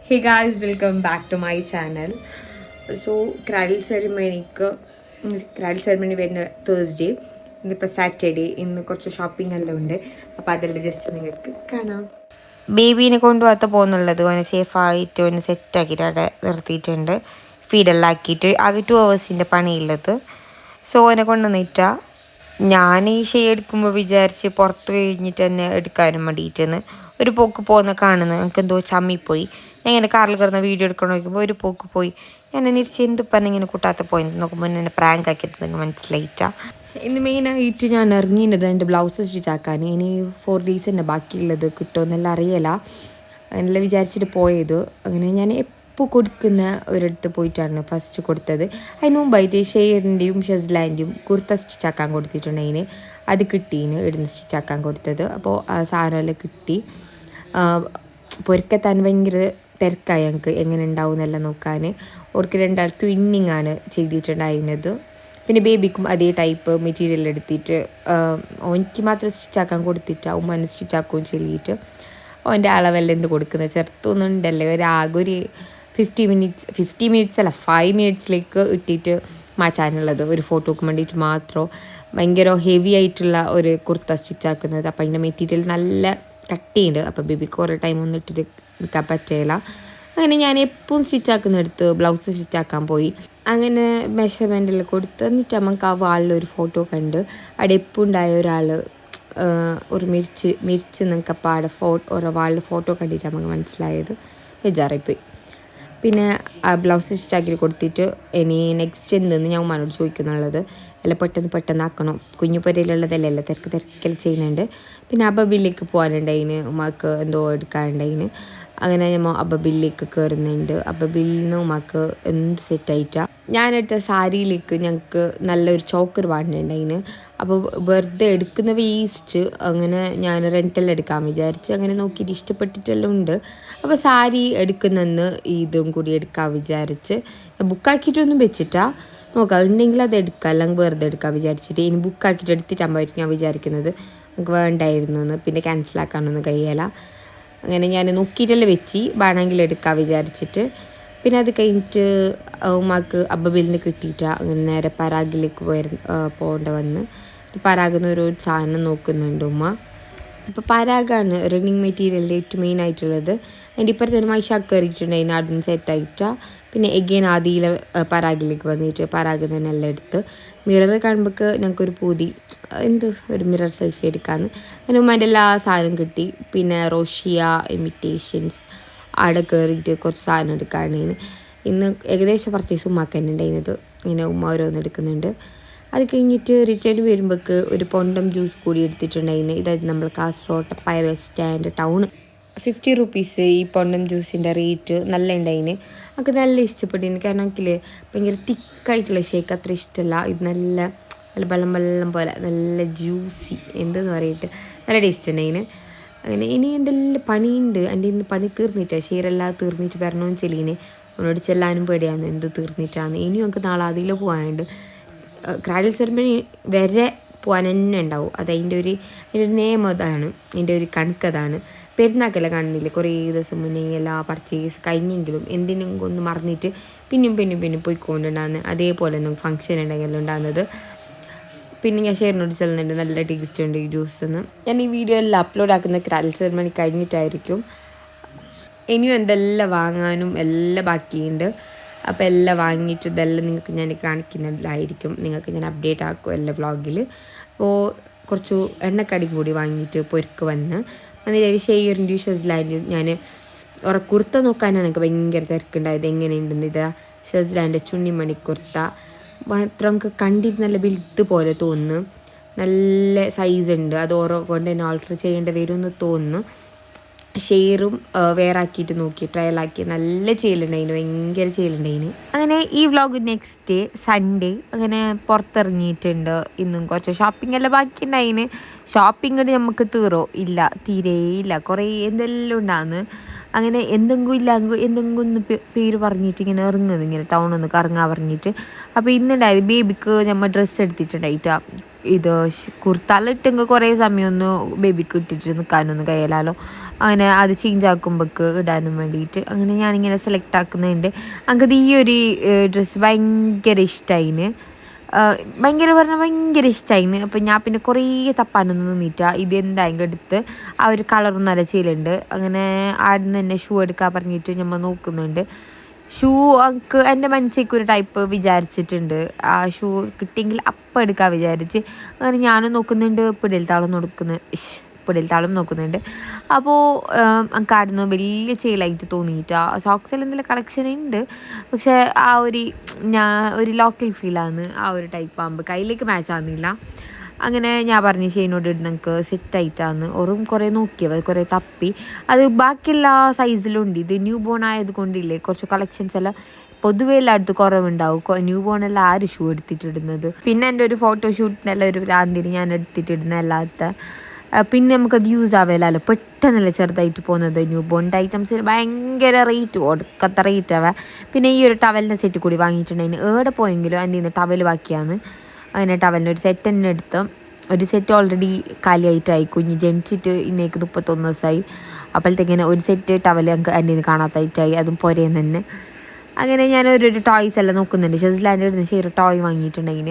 Hey guys, welcome back to my channel. So, cradle ceremony വരുന്ന Thursday, ഇന്നിപ്പോൾ Saturday, ഇന്ന് കുറച്ച് ഷോപ്പിംഗ് എല്ലാം ഉണ്ട്. അപ്പോൾ അതെല്ലാം ജസ്റ്റ് നിങ്ങൾക്ക് കാണാം. ബേബീനെ കൊണ്ടുപോകാത്ത പോകുന്നുള്ളത് അവനെ സേഫായിട്ട് അവനെ സെറ്റാക്കിയിട്ട് അവിടെ നിർത്തിയിട്ടുണ്ട്. ഫീഡെല്ലാം ആക്കിയിട്ട് ആകെ 2 hours പണിയുള്ളത്. സോ അവനെ കൊണ്ടുവന്നിട്ടാ ഞാൻ ഈ ഷെയ് എടുക്കുമ്പോൾ വിചാരിച്ച് പുറത്ത് കഴിഞ്ഞിട്ട് തന്നെ എടുക്കാനും വേണ്ടിയിട്ടെന്ന് ഒരു പോക്ക് പോകുന്ന കാണുന്നത് എനിക്ക് എന്തോ ചമ്മിപ്പോയി. ഞാൻ ഇങ്ങനെ കാറിൽ കിടന്ന വീഡിയോ എടുക്കണം നോക്കുമ്പോൾ ഒരു പോക്ക് പോയി. ഞാൻ തിരിച്ച് എന്തിപ്പം ഇങ്ങനെ കൂട്ടാത്ത പോയി നോക്കുമ്പോൾ എന്നെ പ്രാങ്ക് ആക്കിയിട്ട് നിങ്ങൾ മനസ്സിലായിട്ടാ. ഇന്ന് മെയിനായിട്ട് ഞാൻ ഇറങ്ങിയത് എൻ്റെ ബ്ലൗസ് സ്റ്റിച്ച് ആക്കാൻ. ഇനി 4 days തന്നെ ബാക്കിയുള്ളത് കിട്ടുമെന്നെല്ലാം അറിയില്ല. എന്നെല്ലാം വിചാരിച്ചിട്ട് പോയത്. അങ്ങനെ ഞാൻ എപ്പോൾ കൊടുക്കുന്ന ഒരിടത്ത് പോയിട്ടാണ് ഫസ്റ്റ് കൊടുത്തത്. അതിന് മുമ്പായിട്ട് ഷെയറിൻ്റെയും ഷെസ്ലാൻ്റെയും കുർത്ത സ്റ്റിച്ചാക്കാൻ കൊടുത്തിട്ടുണ്ടതിന്. അത് കിട്ടീന് ഇടുന്ന് സ്റ്റിച്ചാക്കാൻ കൊടുത്തത്. അപ്പോൾ സാധനമെല്ലാം കിട്ടി. പൊരുക്കത്താൻ ഭയങ്കര തിരക്കായി ഞങ്ങൾക്ക് എങ്ങനെ ഉണ്ടാവും എന്നെല്ലാം നോക്കാൻ. അവർക്ക് 2 ട്വിന്നിങ് ആണ് ചെയ്തിട്ടുണ്ടായിരുന്നത്. പിന്നെ ബേബിക്കും അതേ ടൈപ്പ് മെറ്റീരിയൽ എടുത്തിട്ട് എനിക്ക് മാത്രം സ്റ്റിച്ചാക്കാൻ കൊടുത്തിട്ട് ഉമ്മാനെ സ്റ്റിച്ചാക്കുകയും ചെല്ലിയിട്ട് അവൻ്റെ അളവെല്ലാം എന്ത് കൊടുക്കുന്നത് ചെറുത്തൊന്നും ഉണ്ടല്ലോ ഒരു 50 minutes അല്ല 5 minutesലേക്ക് ഇട്ടിട്ട് മാറ്റാനുള്ളത് ഒരു ഫോട്ടോക്ക് വേണ്ടിയിട്ട് മാത്രം. ഭയങ്കര ഹെവി ആയിട്ടുള്ള ഒരു കുർത്ത സ്റ്റിച്ചാക്കുന്നത്. അപ്പോൾ അതിൻ്റെ മെറ്റീരിയൽ നല്ല കട്ടിയുണ്ട്. അപ്പോൾ ബേബിക്ക് കുറേ ടൈം ഒന്നും ഇട്ടിട്ട് എടുക്കാൻ പറ്റില്ല. അങ്ങനെ ഞാൻ എപ്പോഴും സ്റ്റിച്ചാക്കുന്നിടത്ത് ബ്ലൗസ് സ്റ്റിച്ചാക്കാൻ പോയി. അങ്ങനെ മെഷർമെൻറ്റെല്ലാം കൊടുത്ത് എന്നിട്ട് നമുക്ക് ആ വാളിലൊരു ഫോട്ടോ കണ്ട് അവിടെ എപ്പോൾ ഉണ്ടായ ഒരാൾ ഒരു മിരിച്ച് നിങ്ങൾക്ക് അപ്പോൾ അവിടെ ഒരു വാളിൽ ഫോട്ടോ കണ്ടിട്ട് നമുക്ക് മനസ്സിലായത്. ബേജാറായിപ്പോയി. പിന്നെ ആ ബ്ലൗസ് സ്റ്റിച്ചാക്കി കൊടുത്തിട്ട് ഇനി നെക്സ്റ്റ് എന്തെന്ന് ഞാൻ ഉമ്മാനോട് ചോദിക്കുന്നുള്ളത്. എല്ലാം പെട്ടെന്ന് ആക്കണം. കുഞ്ഞു പൊരയിലുള്ളതെല്ലാം എല്ലാം തിരക്കൽ ചെയ്യുന്നുണ്ട്. പിന്നെ അബബിലേക്ക് പോകാനുണ്ടതിന് ഉമ്മാക്ക് എന്തോ എടുക്കാനുണ്ടതിന്. അങ്ങനെ നമ്മൾ അബബിലേക്ക് കയറുന്നുണ്ട്. അബബിൽ നിന്ന് ഉമ്മാക്ക് എന്ത് സെറ്റായിട്ടാണ് ഞാനെടുത്ത സാരിയിലേക്ക് ഞങ്ങൾക്ക് നല്ലൊരു ചോക്കർ പാടുന്നുണ്ടതിന്. അപ്പോൾ വെറുതെ എടുക്കുന്ന വേസ്റ്റ് അങ്ങനെ ഞാൻ റെൻറ്റെല്ലാം എടുക്കാൻ വിചാരിച്ച് അങ്ങനെ നോക്കിയിട്ട് ഇഷ്ടപ്പെട്ടിട്ടെല്ലാം ഉണ്ട്. അപ്പോൾ സാരി എടുക്കുന്നെന്ന് ഇതും കൂടി എടുക്കാൻ വിചാരിച്ച് ബുക്കാക്കിയിട്ടൊന്നും വെച്ചിട്ടാ നോക്കാം. ഉണ്ടെങ്കിൽ അത് എടുക്കാം, അല്ലെങ്കിൽ വെറുതെ എടുക്കാൻ വിചാരിച്ചിട്ട്. ഇനി ബുക്കാക്കിയിട്ട് എടുത്തിട്ടാകുമ്പോഴായിരിക്കും ഞാൻ വിചാരിക്കുന്നത് നമുക്ക് വേണ്ടായിരുന്നു എന്ന്. പിന്നെ ക്യാൻസലാക്കാനൊന്നും കഴിയില്ല. അങ്ങനെ ഞാൻ നോക്കിയിട്ടെല്ലാം വെച്ച് വേണമെങ്കിൽ എടുക്കാൻ വിചാരിച്ചിട്ട്. പിന്നെ അത് കഴിഞ്ഞിട്ട് ഉമ്മാക്ക് അബ്ബബിൽ നിന്ന് കിട്ടിയിട്ടാണ് അങ്ങനെ നേരെ പരാഗിലേക്ക് പോകേണ്ട വന്ന്. പരാഗിൽ ഒരു സാധനം നോക്കുന്നുണ്ട് ഉമ്മ. അപ്പോൾ പരാഗാണ് റണ്ണിങ് മെറ്റീരിയലിൻ്റെ ഏറ്റവും മെയിൻ ആയിട്ടുള്ളത്. അതിൻ്റെ ഇപ്പുറത്തെ മൈഷാക്ക് കയറിയിട്ടുണ്ട്. അതിന് ആദ്യം സെറ്റായിട്ടാണ്. പിന്നെ എഗെയിൻ ആദിയിലെ പരാഗിലേക്ക് വന്നിട്ട് പരാഗ് തന്നെ എല്ലാം എടുത്ത് മിറർ കാണുമ്പോൾ ഞങ്ങൾക്കൊരു പൂതി ഒരു മിറർ സെൽഫി എടുക്കാമെന്ന്. അതിന് ഉമ്മാൻ്റെ എല്ലാ സാധനവും കിട്ടി. പിന്നെ റോഷിയ ഇമിറ്റേഷൻസ് അവിടെ കയറിയിട്ട് കുറച്ച് സാധനം എടുക്കാനാണ്. ഇന്ന് ഏകദേശം പർച്ചേസ് ഉമ്മാക്ക് തന്നെ ഉണ്ടായിരുന്നത്. ഇങ്ങനെ ഉമ്മ ഓരോന്ന് എടുക്കുന്നുണ്ട്. അത് കഴിഞ്ഞിട്ട് റിട്ടേൺ വരുമ്പോൾക്ക് ഒരു പൊണ്ടം ജ്യൂസ് കൂടി എടുത്തിട്ടുണ്ടായിരുന്നു. ഇതായത് നമ്മൾ കാസർഗോഡ് പയ ബസ് സ്റ്റാൻഡ് ടൗണ് 50 rupees ഈ പൊണ്ടം ജ്യൂസിൻ്റെ റേറ്റ് നല്ല ഉണ്ടായിന്. എനിക്ക് നല്ല ഇഷ്ടപ്പെട്ടിന്. കാരണം എനിക്ക് ഭയങ്കര തിക്കായിട്ടുള്ള ഷേക്ക് അത്ര ഇഷ്ടമല്ല. ഇത് നല്ല വെള്ളം പോലെ നല്ല ജ്യൂസി എന്തെന്ന് പറയിട്ട് നല്ല ടേസ്റ്റ് ഉണ്ടായിന്. അങ്ങനെ ഇനി എന്തെല്ലാം പണിയുണ്ട്. എൻ്റെ ഇന്ന് പണി തീർന്നിട്ടാണ്. ഷെയറെല്ലാം തീർന്നിട്ട് വരണമെന്ന് ചെല്ലീന്. അവനോട് ചെല്ലാനും പേടിയാണ് എന്ത് തീർന്നിട്ടാണ്. ഇനിയും നമുക്ക് നാളെ അതിൽ പോകാനുണ്ട്. ക്രാഡിൽ സെറമണി വരെ പോകാൻ തന്നെ ഉണ്ടാവും. അത് അതിൻ്റെ ഒരു നിയമം അതാണ്, അതിൻ്റെ ഒരു കണക്കതാണ്. പെരുന്നാക്കെല്ലാം കാണുന്നില്ലേ കുറേ ദിവസം മുന്നേ എല്ലാ പർച്ചേസ് കഴിഞ്ഞെങ്കിലും എന്തിനും ഒന്ന് മറന്നിട്ട് പിന്നെയും പോയിക്കൊണ്ടുണ്ടാകുന്നത്. അതേപോലെ ഒന്നും ഫംഗ്ഷൻ ഉണ്ടെങ്കിലും ഉണ്ടാകുന്നത്. പിന്നെ ഞാൻ ഷെയറിനോട് ചെല്ലുന്നുണ്ട് നല്ല ടേസ്റ്റ് ഉണ്ട് ഈ ജ്യൂസെന്ന്. ഞാൻ ഈ വീഡിയോ എല്ലാം അപ്ലോഡ് ആക്കുന്ന ക്രാഡിൽ സെറമണി കഴിഞ്ഞിട്ടായിരിക്കും. ഇനിയും എന്തെല്ലാം വാങ്ങാനും എല്ലാം ബാക്കിയുണ്ട്. അപ്പോൾ എല്ലാം വാങ്ങിയിട്ട് ഇതെല്ലാം നിങ്ങൾക്ക് ഞാൻ കാണിക്കുന്നതായിരിക്കും. നിങ്ങൾക്ക് ഞാൻ അപ്ഡേറ്റ് ആക്കും എല്ലാ വ്ളോഗിൽ. അപ്പോൾ കുറച്ച് എണ്ണക്കടി കൂടി വാങ്ങിയിട്ട് പൊരുക്ക് വന്ന് അതിൽ ഷെയറിൻ്റെയും ഷെസ്ലാൻ്റെയും ഞാൻ കുർത്ത നോക്കാനാണ് എനിക്ക് ഭയങ്കര തിരക്കുണ്ടായത്. എങ്ങനെയുണ്ടെന്ന് ഇതാ ഷെസ്ലാൻ്റെ ചുണ്ണിമണി കുർത്ത മാത്രം നമുക്ക് കണ്ടിട്ട് നല്ല വലുത് പോലെ തോന്നുന്നു. നല്ല സൈസ് ഉണ്ട്. അത് ഓരോ കൊണ്ട് തന്നെ ഓൾട്ടർ ചെയ്യേണ്ടി വരുമെന്ന് തോന്നുന്നു. ഷെയറും വേറെ ആക്കിയിട്ട് നോക്കി ട്രയലാക്കി നല്ല ചെയ്യലുണ്ടായിന്, ഭയങ്കര ചെയ്യലുണ്ടായിന്. അങ്ങനെ ഈ വ്ളോഗ് നെക്സ്റ്റ് ഡേ സൺഡേ അങ്ങനെ പുറത്തിറങ്ങിയിട്ടുണ്ട്. ഇന്നും കുറച്ച് ഷോപ്പിംഗ് എല്ലാം ബാക്കിയുണ്ടായിന്. ഷോപ്പിംഗ് നമുക്ക് തീരോ തീരെയില്ല. കുറേ എന്തെല്ലാം ഉണ്ടാകുന്നു. അങ്ങനെ എന്തെങ്കിലും ഒന്ന് പേര് പറഞ്ഞിട്ട് ഇങ്ങനെ ഇറങ്ങുന്നത് ഇങ്ങനെ ടൗണൊന്ന് കറങ്ങാൻ പറഞ്ഞിട്ട്. അപ്പോൾ ഇന്നുണ്ടായത് ബേബിക്ക് നമ്മൾ ഡ്രസ്സ് എടുത്തിട്ടുണ്ടായിട്ടാ. ഇത് കുർത്താല ഇട്ടെങ്കിൽ കുറേ സമയമൊന്നും ബേബിക്ക് ഇട്ടിട്ട് നിൽക്കാനൊന്നും കഴിയലാലോ. അങ്ങനെ അത് ചേഞ്ച് ആക്കുമ്പോൾക്ക് ഇടാനും വേണ്ടിയിട്ട് അങ്ങനെ ഞാനിങ്ങനെ സെലക്ട് ആക്കുന്നുണ്ട്. എനിക്കത് ഈ ഒരു ഡ്രസ്സ് ഭയങ്കര ഇഷ്ടമായിന്, ഭയങ്കര പറഞ്ഞാൽ ഭയങ്കര ഇഷ്ടമായിന്. അപ്പം ഞാൻ പിന്നെ കുറേ തപ്പാനൊന്നും നിന്നിട്ടാ ഇത് എന്തായെങ്കിൽ എടുത്ത് ആ ഒരു കളറും നല്ല ചെയ്യലുണ്ട്. അങ്ങനെ ആടുന്ന് തന്നെ ഷൂ എടുക്കാൻ പറഞ്ഞിട്ട് നമ്മൾ നോക്കുന്നുണ്ട്. ഷൂ എനിക്ക് എൻ്റെ മനസ്സിലേക്ക് ഒരു ടൈപ്പ് വിചാരിച്ചിട്ടുണ്ട്. ആ ഷൂ കിട്ടിയെങ്കിൽ അപ്പം എടുക്കാൻ വിചാരിച്ച് അങ്ങനെ ഞാനും നോക്കുന്നുണ്ട്, പിടിൽത്താളം പിടിൽത്താളം നോക്കുന്നുണ്ട്. അപ്പോൾ എനിക്ക് ആടുന്ന് വലിയ ചേലായിട്ട് തോന്നിയിട്ടാ. സോക്സിൽ എന്തെങ്കിലും കളക്ഷൻ ഉണ്ട്, പക്ഷേ ആ ഒരു ഞാൻ ഒരു ലോക്കൽ ഫീലാണ് ആ ഒരു ടൈപ്പ് ആകുമ്പോൾ കയ്യിലേക്ക് മാച്ച് ആകുന്നില്ല. അങ്ങനെ ഞാൻ പറഞ്ഞു ഷെയ്നോട് ഇടുന്ന എനിക്ക് സെറ്റായിട്ടാന്ന്. ഓറും കുറേ നോക്കിയത് കുറേ തപ്പി, അത് ബാക്കിയെല്ലാ സൈസിലും ഉണ്ട്. ഇത് ന്യൂ ബോൺ ആയത് കൊണ്ടില്ലേ കുറച്ച് കളക്ഷൻസ് എല്ലാം പൊതുവേ എല്ലായിടത്തും കുറവുണ്ടാവും. ന്യൂ ബോൺ എല്ലാം ആര് ഷൂ എടുത്തിട്ടിടുന്നത്. പിന്നെ എൻ്റെ ഒരു ഫോട്ടോഷൂട്ടിനെല്ലാം ഒരു ഭ്രാന്തിന് ഞാൻ എടുത്തിട്ടിടുന്ന അല്ലാത്ത പിന്നെ നമുക്കത് യൂസ് ആവില്ലല്ലോ, പെട്ടെന്നല്ലേ ചെറുതായിട്ട് പോകുന്നത്. ന്യൂ ബോണിൻ്റെ ഐറ്റംസിന് ഭയങ്കര റേറ്റ്, ഒടുക്കത്തെ റേറ്റ് ആവേ. പിന്നെ ഈ ഒരു ടവലിൻ്റെ സെറ്റ് കൂടി വാങ്ങിയിട്ടുണ്ടെങ്കിൽ ഏടെ പോയെങ്കിലും എൻ്റെ നിന്ന് ടവൽ ബാക്കിയാണ്. അങ്ങനെ ടവലിൻ്റെ ഒരു സെറ്റ് തന്നെ എടുത്ത്, ഒരു സെറ്റ് ഓൾറെഡി കാലിയായിട്ടായി, കുഞ്ഞ് ജനിച്ചിട്ട് ഇന്നേക്ക് 31 ദിവസമായി. അപ്പോഴത്തേക്കിങ്ങനെ ഒരു സെറ്റ് ടവൽ ഞങ്ങൾക്ക് എൻ്റെ നിന്ന് കാണാത്തായിട്ടായി, അതും പോരേന്ന് തന്നെ. അങ്ങനെ ഞാൻ ഒരു ടോയ്സ് എല്ലാം നോക്കുന്നുണ്ട്. ഷെസ്ലാൻഡ് ഇരുന്ന് ചെറിയ ടോയ് വാങ്ങിയിട്ടുണ്ടെങ്കിൽ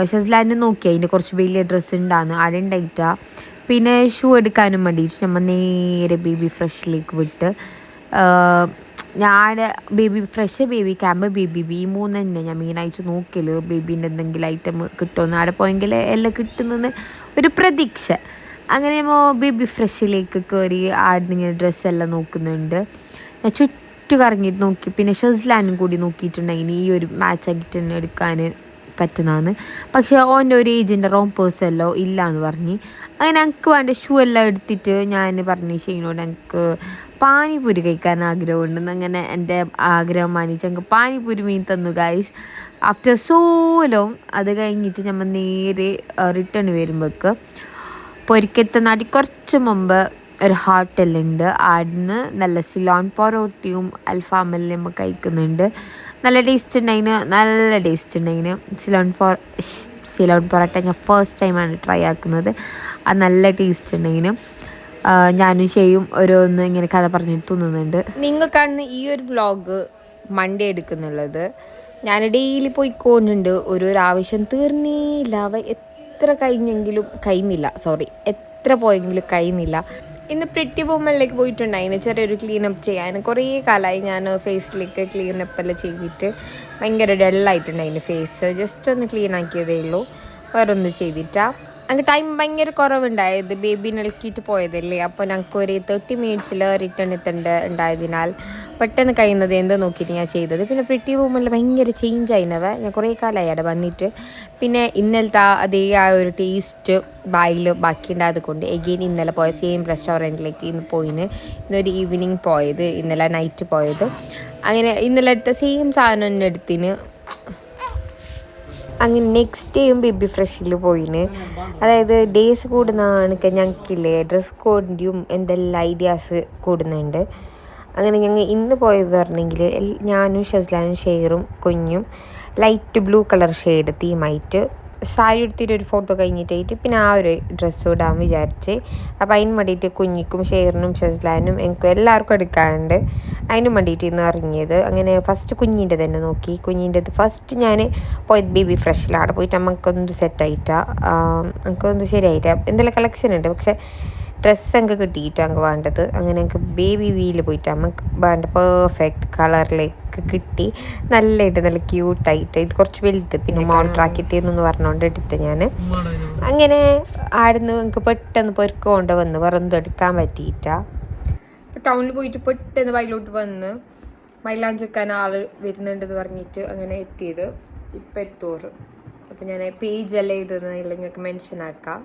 ഷെസ്ലാൻഡ് നോക്കി അതിൻ്റെ കുറച്ച് വലിയ ഡ്രസ്സ് ഉണ്ടാകുന്നു അവിടെ ഉണ്ടായിട്ടാ. പിന്നെ ഷൂ എടുക്കാനും വേണ്ടിയിട്ട് നമ്മൾ നേരെ ബേബി ഫ്രഷിലേക്ക് വിട്ട്, ഞാൻ baby fresh, baby camp, baby B 3 തന്നെ ഞാൻ മെയിനായിട്ട് നോക്കൽ. ബേബീൻ്റെ എന്തെങ്കിലും ഐറ്റം കിട്ടുമെന്ന് അവിടെ പോയെങ്കിൽ എല്ലാം കിട്ടുന്നെന്ന് ഒരു പ്രതീക്ഷ. അങ്ങനെ ബേബി ഫ്രഷിലേക്ക് കയറി ആടിങ്ങനെ ഡ്രസ്സെല്ലാം നോക്കുന്നുണ്ട്. ഞാൻ ചുറ്റും കറങ്ങിയിട്ട് നോക്കി. പിന്നെ ഷെസ്ലാനും കൂടി നോക്കിയിട്ടുണ്ടെങ്കിൽ ഈ ഒരു മാച്ച് ആക്കിയിട്ട് തന്നെ എടുക്കാൻ പറ്റുന്നതാണ്. പക്ഷേ ഓൻ്റെ ഒരു ഏജിൻ്റെ റോംപേഴ്സല്ലോ ഇല്ല എന്ന് പറഞ്ഞ്. അങ്ങനെ എനിക്ക് വേണ്ട ഷൂ എല്ലാം എടുത്തിട്ട് ഞാൻ പറഞ്ഞു ഷെയ്നോട് എനിക്ക് പാനിപൂരി കഴിക്കാൻ ആഗ്രഹമുണ്ടെന്ന്. അങ്ങനെ എൻ്റെ ആഗ്രഹം മാനിച്ച് എനിക്ക് പാനിപൂരി മീൻ തന്നു ഗൈസ്, ആഫ്റ്റർ സോ ലോങ്. അത് കഴിഞ്ഞിട്ട് നമ്മൾ നേരെ റിട്ടേൺ വരുമ്പോൾക്ക് പൊരിക്കത്തെ കുറച്ച് മുമ്പ് ഒരു ഹോട്ടലുണ്ട്. ആടിന്ന് നല്ല സിലോൺ പൊറോട്ടയും അൽഫാമെല്ലാം നമ്മൾ കഴിക്കുന്നുണ്ട്. നല്ല ടേസ്റ്റ് ഉണ്ടായിന്. സിലോൺ പൊറോട്ട ഞാൻ ഫസ്റ്റ് ടൈമാണ് ട്രൈ ആക്കുന്നത്. അത് നല്ല ടേസ്റ്റ് ഉണ്ടായിന്. ഞാനും ചെയ്യും ഓരോന്ന് ഇങ്ങനെ കഥ പറഞ്ഞിട്ട് തോന്നുന്നുണ്ട്. നിങ്ങൾക്കാണ് ഈ ഒരു വ്ളോഗ് മൺഡേ എടുക്കുന്നുള്ളത്. ഞാൻ ഡെയിലി പോയിക്കൊണ്ടുണ്ട്, ഓരോ ആവശ്യം തീർന്നില്ല. എത്ര പോയെങ്കിലും കഴിയുന്നില്ല. ഇന്ന് പ്രിറ്റി വുമണിലേക്ക് പോയിട്ടുണ്ടായിന് ചെറിയൊരു ക്ലീനപ്പ് ചെയ്യാൻ. കുറേ കാലമായി ഞാൻ ഫേസിലേക്ക് ക്ലീനപ്പ് എല്ലാം ചെയ്തിട്ട് ഭയങ്കര ഡള്ളായിട്ടുണ്ടായിന് ഫേസ്. ജസ്റ്റ് ഒന്ന് ക്ലീൻ ആക്കിയതേ ഉള്ളൂ, വേറെ ഒന്നും ചെയ്തിട്ടാ. അങ്ങ് ടൈം ഭയങ്കര കുറവുണ്ടായത്, ബേബീനെ ഇളക്കിയിട്ട് പോയതല്ലേ. അപ്പോൾ ഞങ്ങൾക്ക് ഒരു 30 മിനിറ്റ്സിൽ റിട്ടേൺ ഉണ്ടായതിനാൽ പെട്ടെന്ന് കഴിയുന്നത് എന്തോ നോക്കിയിട്ട് ഞാൻ ചെയ്തത്. പിന്നെ പ്രിറ്റി വുമണിൽ ഭയങ്കര ചേഞ്ച് ആയിനവ. ഞാൻ കുറേ കാലമായി അവിടെ വന്നിട്ട്. പിന്നെ ഇന്നലത്തെ അതേ ആ ഒരു ടേസ്റ്റ് ബായിൽ ബാക്കി ഉണ്ടായത് കൊണ്ട് എഗെയിൻ ഇന്നലെ പോയ സെയിം റെസ്റ്റോറൻറ്റിലേക്ക് ഇന്ന് പോയിന്. ഇന്നൊരു ഈവനിങ് പോയത്, ഇന്നലെ നൈറ്റ് പോയത്. അങ്ങനെ ഇന്നലെ എടുത്ത സെയിം സാധനം തന്നെ എടുത്തിന്. അങ്ങനെ നെക്സ്റ്റ് ഡേയും ബേബി ഫ്രഷിൽ പോയിന്. അതായത് ഡേയ്സ് കൂടുന്നതാണ് ഞങ്ങൾക്കില്ലേ, ഡ്രസ് കോഡിൻ്റെയും എന്തെല്ലാം ഐഡിയാസ് കൂടുന്നുണ്ട്. അങ്ങനെ ഞങ്ങൾ ഇന്ന് പോയത് പറഞ്ഞെങ്കിൽ ഞാനും ഷെസ്ലാനും ഷെയറും കുഞ്ഞും ലൈറ്റ് ബ്ലൂ കളർ ഷെയ്ഡ് തീമായിട്ട് സാരി എടുത്തിട്ട് ഒരു ഫോട്ടോ കഴിഞ്ഞിട്ടായിട്ട് പിന്നെ ആ ഒരു ഡ്രസ്സ് ഇടാൻ വിചാരിച്ച്. അപ്പോൾ അതിന് വേണ്ടിയിട്ട് കുഞ്ഞിക്കും ഷെയറിനും ഷെസ്ലാനും എനിക്കും എല്ലാവർക്കും എടുക്കാറുണ്ട്. അതിന് വേണ്ടിയിട്ട് ഇന്ന് ഇറങ്ങിയത്. അങ്ങനെ ഫസ്റ്റ് കുഞ്ഞിൻ്റെ തന്നെ നോക്കി. കുഞ്ഞിൻ്റെത് ഫസ്റ്റ് ഞാൻ പോയത് ബേബി ഫ്രഷിലാണ് പോയിട്ട് നമുക്കൊന്നും സെറ്റായിട്ടാ, നമുക്കൊന്നും ശരിയായിട്ടാ. എന്തെല്ലാം കളക്ഷൻ ഉണ്ട്, പക്ഷേ ഡ്രസ്സ് എനിക്ക് കിട്ടിയിട്ട് അങ്ങ് വേണ്ടത്. അങ്ങനെ എനിക്ക് ബേബി വീയിൽ പോയിട്ട് നമുക്ക് വേണ്ട പെർഫെക്റ്റ് കളറിലേക്ക് കിട്ടി. നല്ല ക്യൂട്ടായിട്ട്. ഇത് കുറച്ച് വലുത്, പിന്നെ മോൾട്രാക്കി തീർന്നു പറഞ്ഞുകൊണ്ട് എടുത്ത് ഞാൻ. അങ്ങനെ ആടുന്ന് എനിക്ക് പെട്ടെന്ന് പൊരുക്കൊണ്ട് വന്ന് വേറൊന്നും എടുക്കാൻ പറ്റിയിട്ടാ. ഇപ്പോൾ ടൗണിൽ പോയിട്ട് പെട്ടെന്ന് വയലോട്ട് വന്ന് മൈലാഞ്ചി വെക്കാൻ ആൾ വരുന്നുണ്ടെന്ന് പറഞ്ഞിട്ട് അങ്ങനെ എത്തിയത്. ഇപ്പം എത്തോറ്. അപ്പോൾ ഞാൻ പേജെല്ലാം ഇതെന്ന് നിങ്ങൾക്ക് മെൻഷൻ ആക്കാം.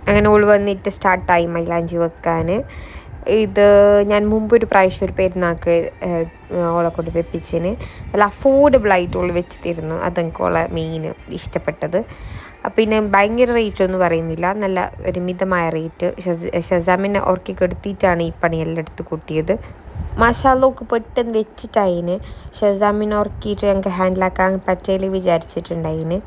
അങ്ങനെ ഓൾ വന്നിട്ട് സ്റ്റാർട്ടായി മൈലാഞ്ചി വെക്കാൻ. ഇത് ഞാൻ മുമ്പൊരു പ്രാവശ്യം ഒരു പെരുന്നാൾക്ക് ഓളെ കൊണ്ട് വെപ്പിച്ചതിന് നല്ല അഫോർഡബിളായിട്ട് ഓൾ വെച്ച് തരുന്നു. അതെനിക്ക് ഓളെ മെയിൻ ഇഷ്ടപ്പെട്ടത്. പിന്നെ ഭയങ്കര റേറ്റ് ഒന്നും പറയുന്നില്ല, നല്ല ഒരു മിതമായ റേറ്റ്. ഷസാമിനെ ഓർക്കിക്ക് എടുത്തിട്ടാണ് ഈ പണിയെല്ലാം എടുത്ത് കൂട്ടിയത്. മസാലൊക്കെ പെട്ടെന്ന് വെച്ചിട്ടായിന് ഷസാമിനെ ഉറക്കിയിട്ട് ഞങ്ങൾക്ക് ഹാൻഡിലാക്കാൻ പറ്റില്ല വിചാരിച്ചിട്ടുണ്ടായിന്.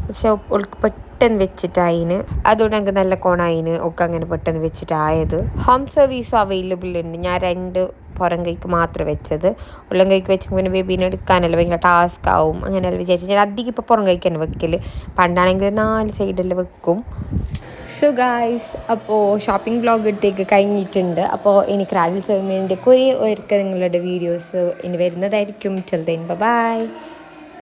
പക്ഷെ ഓൾക്ക് പെട്ടെന്ന് വെച്ചിട്ടായിന്. അതുകൊണ്ട് ഞങ്ങൾക്ക് നല്ല കോണായിന് ഒക്കെ അങ്ങനെ പെട്ടെന്ന് വെച്ചിട്ടായത്. ഹോം സർവീസും അവൈലബിൾ ഉണ്ട്. ഞാൻ 2 പുറം കൈക്ക് മാത്രം വെച്ചത്. ഉള്ളം കൈക്ക് വെച്ചപ്പോൾ പിന്നെ ബേബീനെ എടുക്കാനല്ല ഭയങ്കര ടാസ്ക് ആവും അങ്ങനെയല്ല വിചാരിച്ചു. ഞാൻ അധികം ഇപ്പോൾ പുറം കൈക്ക് തന്നെ വെക്കൽ. പണ്ടാണെങ്കിൽ 4 സൈഡിൽ വെക്കും. സോ ഗായ്സ്, അപ്പോൾ ഷോപ്പിംഗ് വ്ളോഗ് എടുത്തേക്ക് കഴിഞ്ഞിട്ടുണ്ട്. അപ്പോൾ ഇനി ക്രാഡിൽ സെർമേൻ്റെ കുറേ ഒരുക്കങ്ങളുടെ വീഡിയോസ് ഇനി വരുന്നതായിരിക്കും. Till then bye.